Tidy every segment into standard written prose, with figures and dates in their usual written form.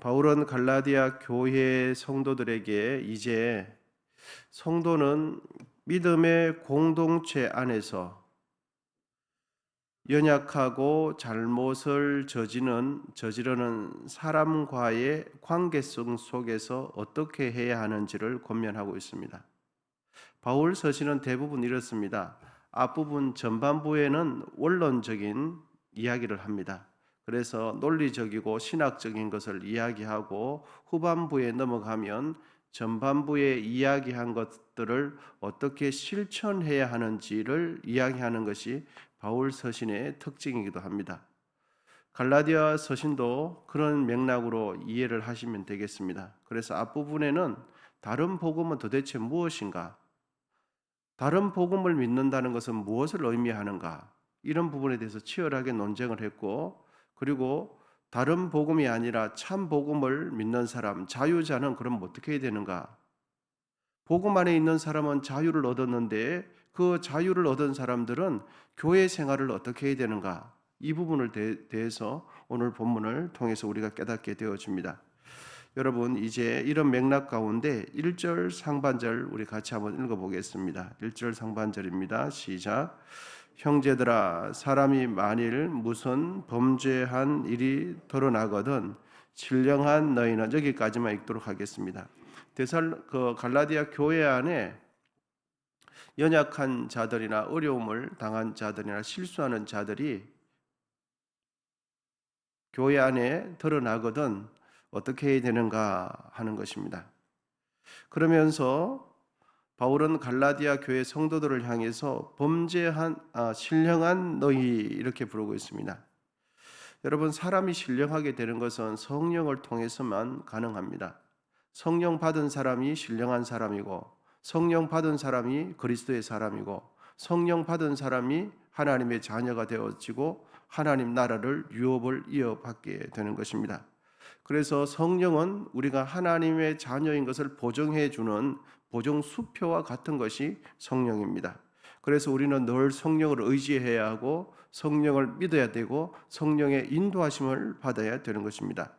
바울은 갈라디아 교회 성도들에게 이제 성도는 믿음의 공동체 안에서 연약하고 잘못을 저지르는 사람과의 관계성 속에서 어떻게 해야 하는지를 권면하고 있습니다. 바울 서신은 대부분 이렇습니다. 앞부분 전반부에는 원론적인 이야기를 합니다. 그래서 논리적이고 신학적인 것을 이야기하고 후반부에 넘어가면 전반부에 이야기한 것들을 어떻게 실천해야 하는지를 이야기하는 것이 바울 서신의 특징이기도 합니다. 갈라디아 서신도 그런 맥락으로 이해를 하시면 되겠습니다. 그래서 앞부분에는 다른 복음은 도대체 무엇인가? 다른 복음을 믿는다는 것은 무엇을 의미하는가? 이런 부분에 대해서 치열하게 논쟁을 했고, 그리고 다른 복음이 아니라 참 복음을 믿는 사람, 자유자는 그럼 어떻게 해야 되는가? 복음 안에 있는 사람은 자유를 얻었는데 그 자유를 얻은 사람들은 교회 생활을 어떻게 해야 되는가? 이 부분을 대해서 오늘 본문을 통해서 우리가 깨닫게 되어집니다. 여러분, 이제 이런 맥락 가운데 1절 상반절 우리 같이 한번 읽어보겠습니다. 1절 상반절입니다. 시작. 형제들아, 사람이 만일 무슨 범죄한 일이 드러나거든 신령한 너희는, 여기까지만 읽도록 하겠습니다. 갈라디아 교회 안에 연약한 자들이나 어려움을 당한 자들이나 실수하는 자들이 교회 안에 드러나거든 어떻게 해야 되는가 하는 것입니다. 그러면서 바울은 갈라디아 교회 성도들을 향해서 신령한 너희 이렇게 부르고 있습니다. 여러분, 사람이 신령하게 되는 것은 성령을 통해서만 가능합니다. 성령 받은 사람이 신령한 사람이고, 성령 받은 사람이 그리스도의 사람이고, 성령 받은 사람이 하나님의 자녀가 되어지고 하나님 나라를 유업을 이어받게 되는 것입니다. 그래서 성령은 우리가 하나님의 자녀인 것을 보증해 주는 보증 수표와 같은 것이 성령입니다. 그래서 우리는 늘 성령을 의지해야 하고 성령을 믿어야 되고 성령의 인도하심을 받아야 되는 것입니다.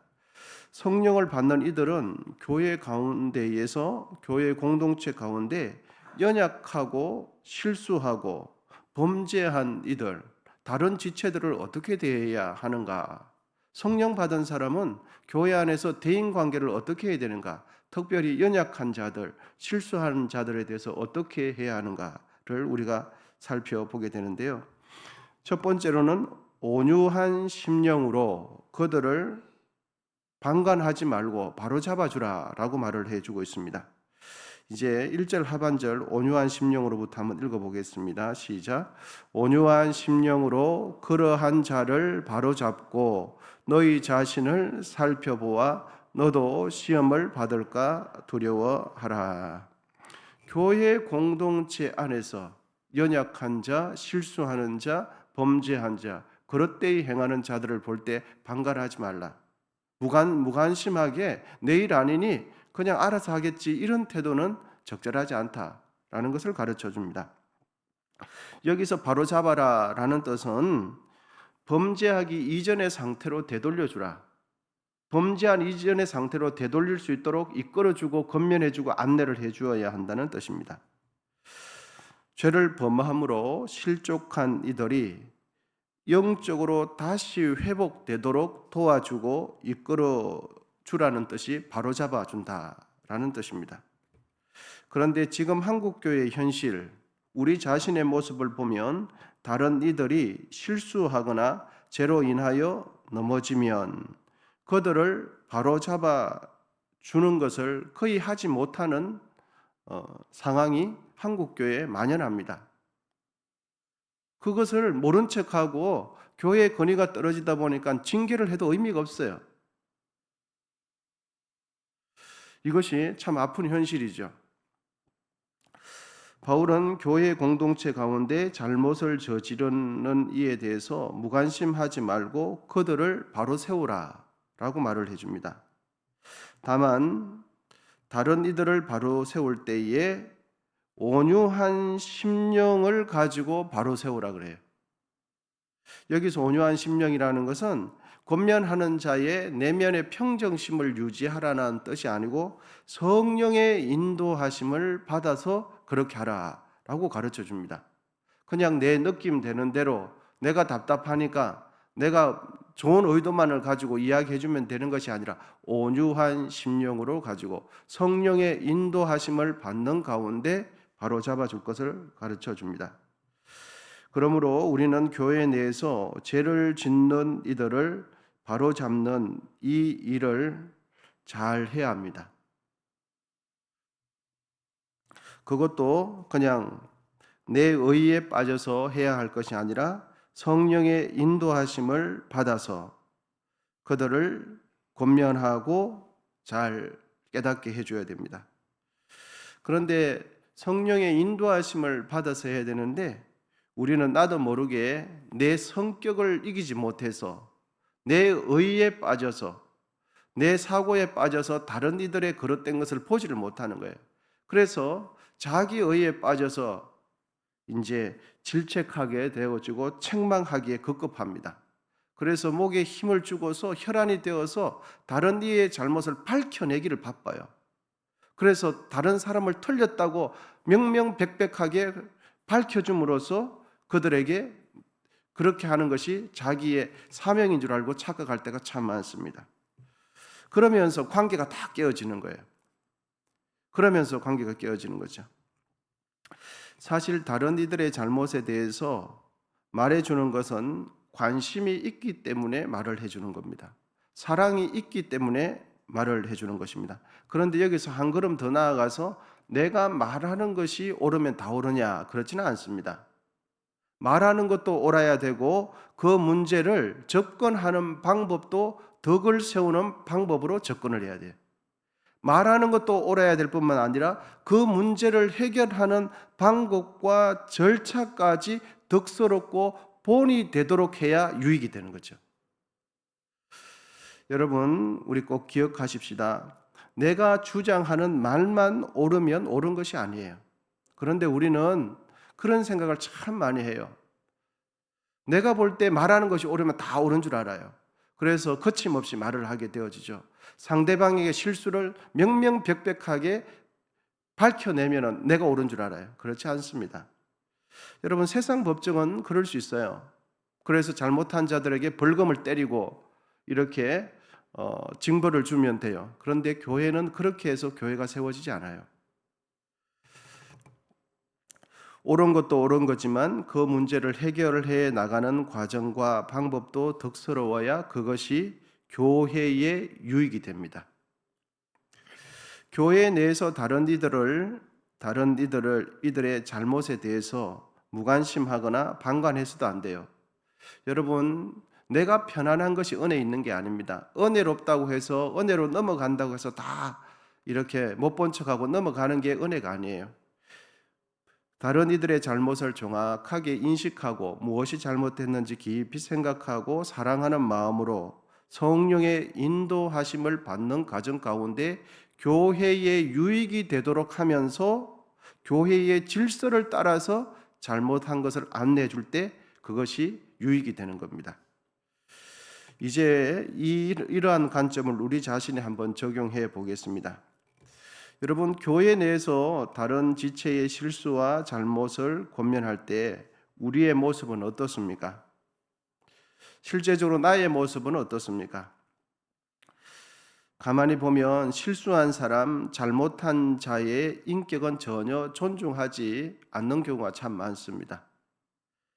성령을 받는 이들은 교회 가운데에서, 교회 공동체 가운데 연약하고 실수하고 범죄한 이들, 다른 지체들을 어떻게 대해야 하는가? 성령 받은 사람은 교회 안에서 대인 관계를 어떻게 해야 되는가? 특별히 연약한 자들, 실수하는 자들에 대해서 어떻게 해야 하는가를 우리가 살펴보게 되는데요. 첫 번째로는 온유한 심령으로 그들을 방관하지 말고 바로 잡아주라 라고 말을 해주고 있습니다. 이제 1절 하반절 온유한 심령으로부터 한번 읽어보겠습니다. 시작. 온유한 심령으로 그러한 자를 바로 잡고 너희 자신을 살펴보아 너도 시험을 받을까 두려워하라. 교회 공동체 안에서 연약한 자, 실수하는 자, 범죄한 자, 그릇되이 행하는 자들을 볼 때 방관하지 말라. 무관심하게 내일 아니니 그냥 알아서 하겠지, 이런 태도는 적절하지 않다라는 것을 가르쳐 줍니다. 여기서 바로 잡아라 라는 뜻은 범죄하기 이전의 상태로 되돌려주라, 범죄한 이전의 상태로 되돌릴 수 있도록 이끌어주고 건면해주고 안내를 해주어야 한다는 뜻입니다. 죄를 범함으로 실족한 이들이 영적으로 다시 회복되도록 도와주고 이끌어주라는 뜻이 바로잡아 준다라는 뜻입니다. 그런데 지금 한국교회의 현실, 우리 자신의 모습을 보면 다른 이들이 실수하거나 죄로 인하여 넘어지면 그들을 바로잡아 주는 것을 거의 하지 못하는 상황이 한국교회에 만연합니다. 그것을 모른 척하고 교회의 권위가 떨어지다 보니까 징계를 해도 의미가 없어요. 이것이 참 아픈 현실이죠. 바울은 교회 공동체 가운데 잘못을 저지르는 이에 대해서 무관심하지 말고 그들을 바로 세우라 라고 말을 해줍니다. 다만 다른 이들을 바로 세울 때에 온유한 심령을 가지고 바로 세우라 그래요. 여기서 온유한 심령이라는 것은 권면하는 자의 내면의 평정심을 유지하라는 뜻이 아니고 성령의 인도하심을 받아서 그렇게 하라라고 가르쳐 줍니다. 그냥 내 느낌 되는 대로 내가 답답하니까 내가 좋은 의도만을 가지고 이야기해 주면 되는 것이 아니라 온유한 심령으로 가지고 성령의 인도하심을 받는 가운데 바로 잡아줄 것을 가르쳐 줍니다. 그러므로 우리는 교회 내에서 죄를 짓는 이들을 바로 잡는 이 일을 잘 해야 합니다. 그것도 그냥 내 의에 빠져서 해야 할 것이 아니라 성령의 인도하심을 받아서 그들을 권면하고 잘 깨닫게 해줘야 됩니다. 그런데 성령의 인도하심을 받아서 해야 되는데 우리는 나도 모르게 내 성격을 이기지 못해서 내 의에 빠져서 내 사고에 빠져서 다른 이들의 그릇된 것을 보지를 못하는 거예요. 그래서 자기 의에 빠져서 이제 질책하게 되어지고 책망하기에 급급합니다. 그래서 목에 힘을 주고서 혈안이 되어서 다른 이의 잘못을 밝혀내기를 바빠요. 그래서 다른 사람을 틀렸다고 명명백백하게 밝혀줌으로써 그들에게 그렇게 하는 것이 자기의 사명인 줄 알고 착각할 때가 참 많습니다. 그러면서 관계가 다 깨어지는 거예요. 그러면서 관계가 깨어지는 거죠. 사실 다른 이들의 잘못에 대해서 말해주는 것은 관심이 있기 때문에 말을 해주는 겁니다. 사랑이 있기 때문에 말을 해주는 것입니다. 그런데 여기서 한 걸음 더 나아가서 내가 말하는 것이 옳으면 다 옳으냐 그렇지는 않습니다. 말하는 것도 옳아야 되고 그 문제를 접근하는 방법도 덕을 세우는 방법으로 접근을 해야 돼요. 말하는 것도 옳아야 될 뿐만 아니라 그 문제를 해결하는 방법과 절차까지 덕스럽고 본이 되도록 해야 유익이 되는 거죠. 여러분, 우리 꼭 기억하십시다. 내가 주장하는 말만 옳으면 옳은 것이 아니에요. 그런데 우리는 그런 생각을 참 많이 해요. 내가 볼 때 말하는 것이 옳으면 다 옳은 줄 알아요. 그래서 거침없이 말을 하게 되어지죠. 상대방에게 실수를 명명백백하게 밝혀내면 내가 옳은 줄 알아요. 그렇지 않습니다. 여러분, 세상 법정은 그럴 수 있어요. 그래서 잘못한 자들에게 벌금을 때리고 이렇게 징벌을 주면 돼요. 그런데 교회는 그렇게 해서 교회가 세워지지 않아요. 옳은 것도 옳은 거지만 그 문제를 해결해 나가는 과정과 방법도 덕스러워야 그것이 교회의 유익이 됩니다. 교회 내에서 이들의 잘못에 대해서 무관심하거나 방관해서도 안 돼요. 여러분, 내가 편안한 것이 은혜 있는 게 아닙니다. 은혜롭다고 해서 은혜로 넘어간다고 해서 다 이렇게 못 본 척하고 넘어가는 게 은혜가 아니에요. 다른 이들의 잘못을 정확하게 인식하고 무엇이 잘못됐는지 깊이 생각하고 사랑하는 마음으로 성령의 인도하심을 받는 과정 가운데 교회의 유익이 되도록 하면서 교회의 질서를 따라서 잘못한 것을 안내해 줄 때 그것이 유익이 되는 겁니다. 이제 이러한 관점을 우리 자신에 한번 적용해 보겠습니다. 여러분, 교회 내에서 다른 지체의 실수와 잘못을 권면할 때 우리의 모습은 어떻습니까? 실제적으로 나의 모습은 어떻습니까? 가만히 보면 실수한 사람, 잘못한 자의 인격은 전혀 존중하지 않는 경우가 참 많습니다.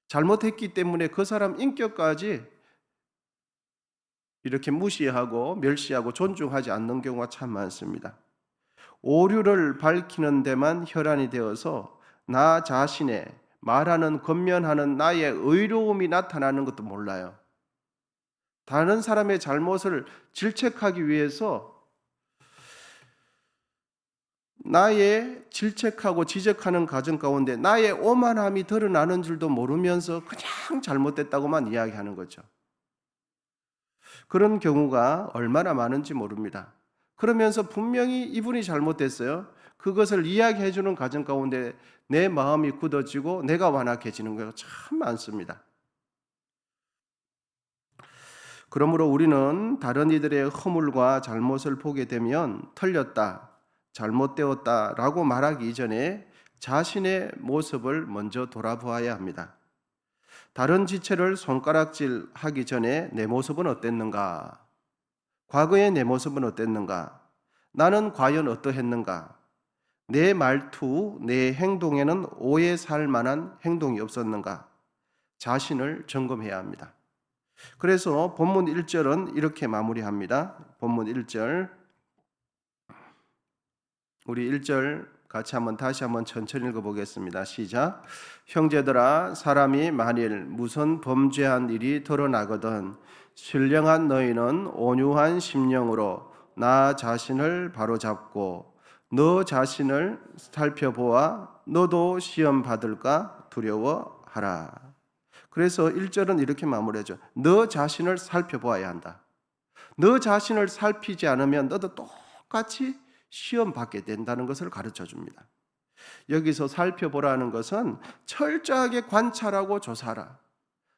잘못했기 때문에 그 사람 인격까지 이렇게 무시하고 멸시하고 존중하지 않는 경우가 참 많습니다. 오류를 밝히는 데만 혈안이 되어서 나 자신의 말하는 권면하는 나의 의로움이 나타나는 것도 몰라요. 다른 사람의 잘못을 질책하기 위해서 나의 질책하고 지적하는 과정 가운데 나의 오만함이 드러나는 줄도 모르면서 그냥 잘못됐다고만 이야기하는 거죠. 그런 경우가 얼마나 많은지 모릅니다. 그러면서 분명히 이분이 잘못됐어요. 그것을 이야기해 주는 과정 가운데 내 마음이 굳어지고 내가 완악해지는 경우가 참 많습니다. 그러므로 우리는 다른 이들의 허물과 잘못을 보게 되면 틀렸다, 잘못되었다라고 말하기 이전에 자신의 모습을 먼저 돌아보아야 합니다. 다른 지체를 손가락질 하기 전에 내 모습은 어땠는가? 과거의 내 모습은 어땠는가? 나는 과연 어떠했는가? 내 말투, 내 행동에는 오해 살 만한 행동이 없었는가? 자신을 점검해야 합니다. 그래서 본문 1절은 이렇게 마무리합니다. 본문 1절, 우리 1절 같이 다시 한번 천천히 읽어보겠습니다. 시작. 형제들아, 사람이 만일 무슨 범죄한 일이 드러나거든 신령한 너희는 온유한 심령으로 나 자신을 바로잡고 너 자신을 살펴보아 너도 시험 받을까 두려워하라. 그래서 1절은 이렇게 마무리하죠. 너 자신을 살펴보아야 한다. 너 자신을 살피지 않으면 너도 똑같이 시험 받게 된다는 것을 가르쳐 줍니다. 여기서 살펴보라는 것은 철저하게 관찰하고 조사하라.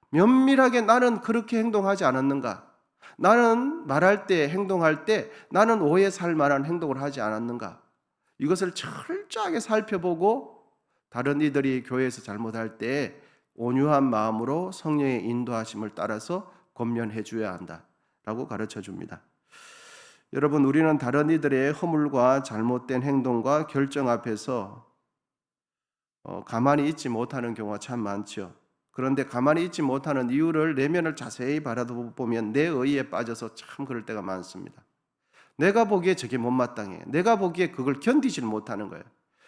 면밀하게 나는 그렇게 행동하지 않았는가? 나는 말할 때, 행동할 때 나는 오해 살 만한 행동을 하지 않았는가? 이것을 철저하게 살펴보고 다른 이들이 교회에서 잘못할 때 온유한 마음으로 성령의 인도하심을 따라서 권면해 줘야 한다라고 가르쳐 줍니다. 여러분, 우리는 다른 이들의 허물과 잘못된 행동과 결정 앞에서 가만히 있지 못하는 경우가 참 많죠. 그런데 가만히 있지 못하는 이유를 내면을 자세히 바라보면 내 의에 빠져서 참 그럴 때가 많습니다. 내가 보기에 저게 못마땅해. 내가 보기에 그걸 견디질 못하는 거예요.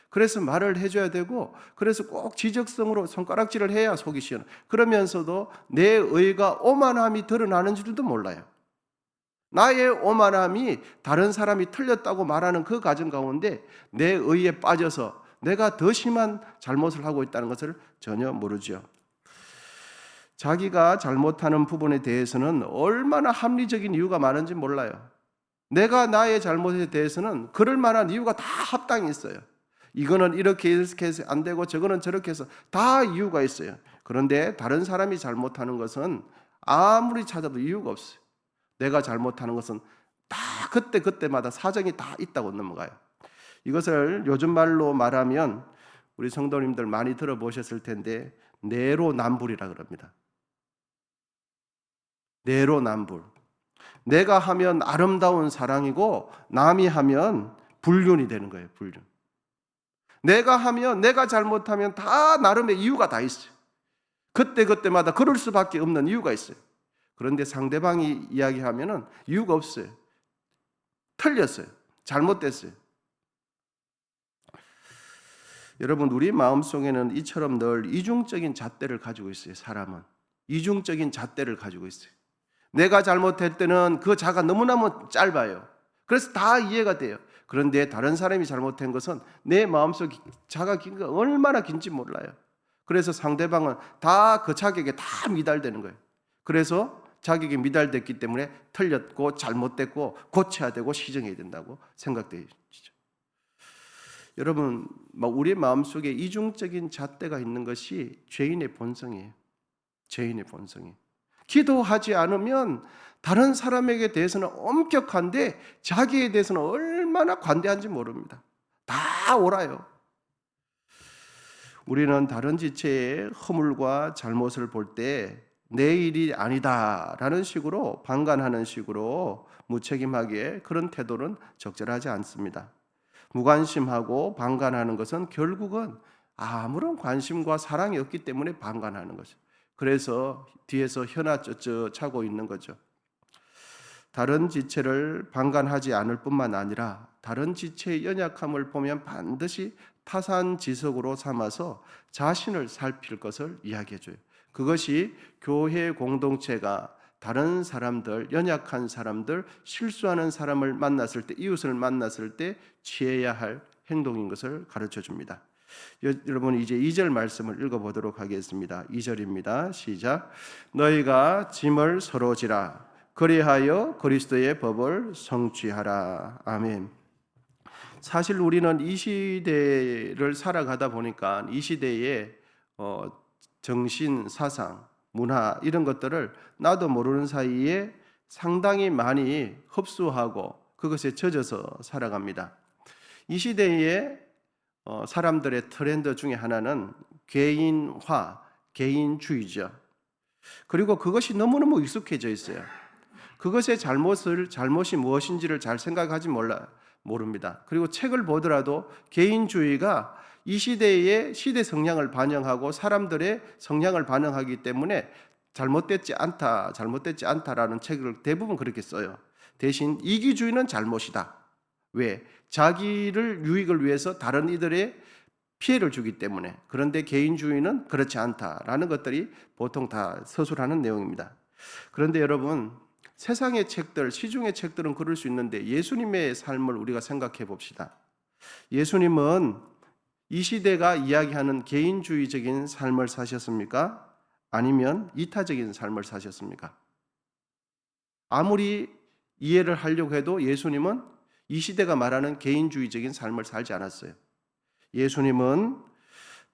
그래서 말을 해줘야 되고, 그래서 꼭 지적성으로 손가락질을 해야 속이 시원해. 그러면서도 내 의가 오만함이 드러나는 줄도 몰라요. 나의 오만함이 다른 사람이 틀렸다고 말하는 그 과정 가운데 내 의에 빠져서 내가 더 심한 잘못을 하고 있다는 것을 전혀 모르죠. 자기가 잘못하는 부분에 대해서는 얼마나 합리적인 이유가 많은지 몰라요. 내가 나의 잘못에 대해서는 그럴 만한 이유가 다 합당히 있어요. 이거는 이렇게 해서 안 되고 저거는 저렇게 해서 다 이유가 있어요. 그런데 다른 사람이 잘못하는 것은 아무리 찾아도 이유가 없어요. 내가 잘못하는 것은 다 그때마다 사정이 다 있다고 넘어가요. 이것을 요즘 말로 말하면 우리 성도님들 많이 들어보셨을 텐데 내로남불이라 그럽니다. 내로남불. 내가 하면 아름다운 사랑이고 남이 하면 불륜이 되는 거예요. 불륜. 내가 하면, 내가 잘못하면 다 나름의 이유가 다 있어요. 그때마다 그럴 수밖에 없는 이유가 있어요. 그런데 상대방이 이야기하면은 이유가 없어요. 틀렸어요. 잘못됐어요. 여러분, 우리 마음속에는 이처럼 늘 이중적인 잣대를 가지고 있어요. 사람은 이중적인 잣대를 가지고 있어요. 내가 잘못할 때는 그 자가 너무너무 짧아요. 그래서 다 이해가 돼요. 그런데 다른 사람이 잘못한 것은 내 마음속 자가 긴가 얼마나 긴지 몰라요. 그래서 상대방은 다 그 자격에 다 미달되는 거예요. 그래서 자격이 미달됐기 때문에 틀렸고 잘못됐고 고쳐야 되고 시정해야 된다고 생각되죠. 여러분, 우리 마음속에 이중적인 잣대가 있는 것이 죄인의 본성이에요. 죄인의 본성이. 기도하지 않으면 다른 사람에게 대해서는 엄격한데 자기에 대해서는 얼마나 관대한지 모릅니다. 다 옳아요. 우리는 다른 지체의 허물과 잘못을 볼 때 내 일이 아니다라는 식으로 방관하는 식으로 무책임하게 그런 태도는 적절하지 않습니다. 무관심하고 방관하는 것은 결국은 아무런 관심과 사랑이 없기 때문에 방관하는 거죠. 그래서 뒤에서 혀나 쩌쩌 차고 있는 거죠. 다른 지체를 방관하지 않을 뿐만 아니라 다른 지체의 연약함을 보면 반드시 타산지석으로 삼아서 자신을 살필 것을 이야기해줘요. 그것이 교회 공동체가 다른 사람들, 연약한 사람들, 실수하는 사람을 만났을 때, 이웃을 만났을 때 취해야 할 행동인 것을 가르쳐 줍니다. 여러분, 이제 2절 말씀을 읽어보도록 하겠습니다. 2절입니다. 시작. 너희가 짐을 서로 지라. 그리하여 그리스도의 법을 성취하라. 아멘. 사실 우리는 이 시대를 살아가다 보니까 이 시대의 정신, 사상, 문화 이런 것들을 나도 모르는 사이에 상당히 많이 흡수하고 그것에 젖어서 살아갑니다. 이 시대의 사람들의 트렌드 중에 하나는 개인화, 개인주의죠. 그리고 그것이 너무너무 익숙해져 있어요. 그것의 잘못이 무엇인지를 잘 생각하지 모릅니다. 그리고 책을 보더라도 개인주의가 이 시대의 시대 성향을 반영하고 사람들의 성향을 반영하기 때문에 잘못되지 않다라는 책을 대부분 그렇게 써요. 대신 이기주의는 잘못이다. 왜? 자기를 유익을 위해서 다른 이들의 피해를 주기 때문에. 그런데 개인주의는 그렇지 않다라는 것들이 보통 다 서술하는 내용입니다. 그런데 여러분, 세상의 책들, 시중의 책들은 그럴 수 있는데 예수님의 삶을 우리가 생각해 봅시다. 예수님은 이 시대가 이야기하는 개인주의적인 삶을 사셨습니까? 아니면 이타적인 삶을 사셨습니까? 아무리 이해를 하려고 해도 예수님은 이 시대가 말하는 개인주의적인 삶을 살지 않았어요. 예수님은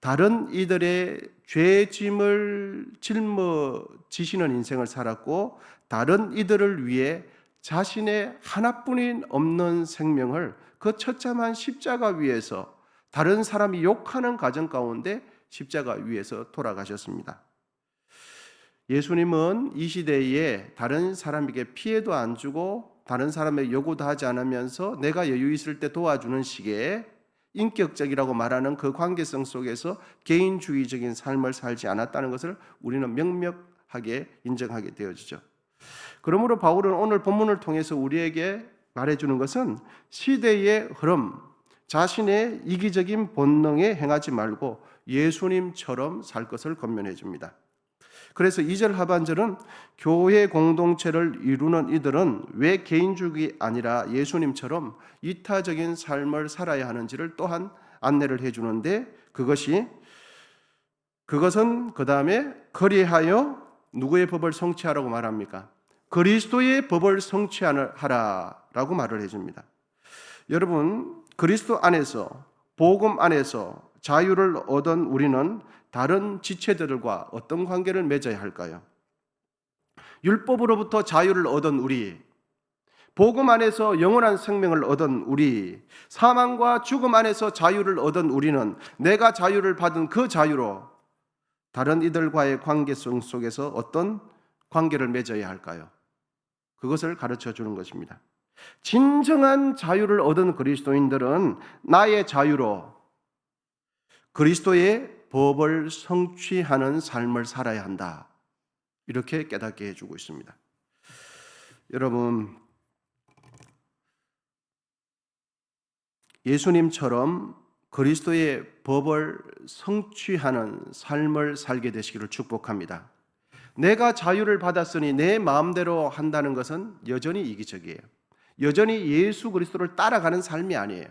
다른 이들의 죄짐을 짊어지시는 인생을 살았고 다른 이들을 위해 자신의 하나뿐인 없는 생명을 그 처참한 십자가 위에서 다른 사람이 욕하는 가정 가운데 십자가 위에서 돌아가셨습니다. 예수님은 이 시대에 다른 사람에게 피해도 안 주고 다른 사람의 요구도 하지 않으면서 내가 여유 있을 때 도와주는 식의 인격적이라고 말하는 그 관계성 속에서 개인주의적인 삶을 살지 않았다는 것을 우리는 명명하게 인정하게 되어지죠. 그러므로 바울은 오늘 본문을 통해서 우리에게 말해주는 것은 시대의 흐름, 자신의 이기적인 본능에 행하지 말고 예수님처럼 살 것을 권면해 줍니다. 그래서 2절 하반절은 교회 공동체를 이루는 이들은 왜 개인주의 아니라 예수님처럼 이타적인 삶을 살아야 하는지를 또한 안내를 해주는데 그것은 그 다음에 그리하여 누구의 법을 성취하라고 말합니까? 그리스도의 법을 성취하라라고 말을 해줍니다. 여러분, 그리스도 안에서 복음 안에서 자유를 얻은 우리는 다른 지체들과 어떤 관계를 맺어야 할까요? 율법으로부터 자유를 얻은 우리, 복음 안에서 영원한 생명을 얻은 우리, 사망과 죽음 안에서 자유를 얻은 우리는 내가 자유를 받은 그 자유로 다른 이들과의 관계성 속에서 어떤 관계를 맺어야 할까요? 그것을 가르쳐 주는 것입니다. 진정한 자유를 얻은 그리스도인들은 나의 자유로 그리스도의 법을 성취하는 삶을 살아야 한다. 이렇게 깨닫게 해주고 있습니다. 여러분, 예수님처럼 그리스도의 법을 성취하는 삶을 살게 되시기를 축복합니다. 내가 자유를 받았으니 내 마음대로 한다는 것은 여전히 이기적이에요. 여전히 예수 그리스도를 따라가는 삶이 아니에요.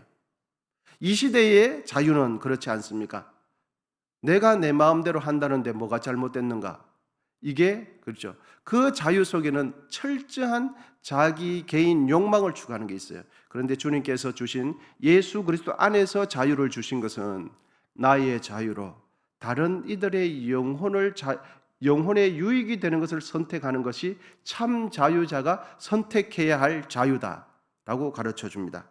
이 시대의 자유는 그렇지 않습니까? 내가 내 마음대로 한다는데 뭐가 잘못됐는가? 이게 그렇죠. 그 자유 속에는 철저한 자기 개인 욕망을 추구하는 게 있어요. 그런데 주님께서 주신 예수 그리스도 안에서 자유를 주신 것은 나의 자유로 다른 이들의 영혼의 유익이 되는 것을 선택하는 것이 참 자유자가 선택해야 할 자유다라고 가르쳐 줍니다.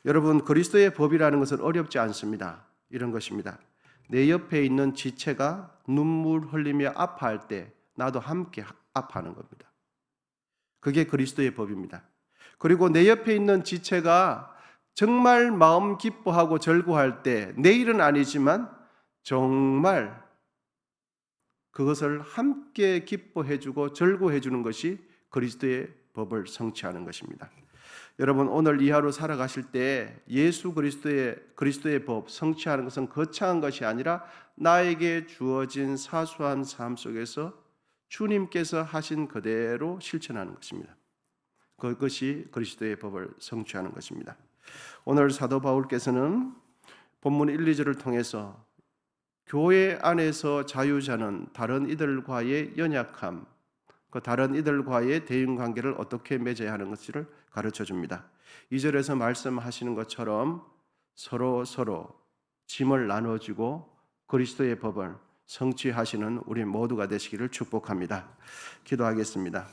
여러분, 그리스도의 법이라는 것은 어렵지 않습니다. 이런 것입니다. 내 옆에 있는 지체가 눈물 흘리며 아파할 때 나도 함께 아파하는 겁니다. 그게 그리스도의 법입니다. 그리고 내 옆에 있는 지체가 정말 마음 기뻐하고 절구할 때 내일은 아니지만 정말 그것을 함께 기뻐해주고 절구해주는 것이 그리스도의 법을 성취하는 것입니다. 여러분, 오늘 이 하루 살아가실 때 예수 그리스도의 법 성취하는 것은 거창한 것이 아니라 나에게 주어진 사소한 삶 속에서 주님께서 하신 그대로 실천하는 것입니다. 그것이 그리스도의 법을 성취하는 것입니다. 오늘 사도 바울께서는 본문 1, 2절을 통해서 교회 안에서 자유자는 다른 이들과의 연약함, 그 다른 이들과의 대인관계를 어떻게 맺어야 하는 것을 가르쳐 줍니다. 2절에서 말씀하시는 것처럼 서로 짐을 나눠주고 그리스도의 법을 성취하시는 우리 모두가 되시기를 축복합니다. 기도하겠습니다.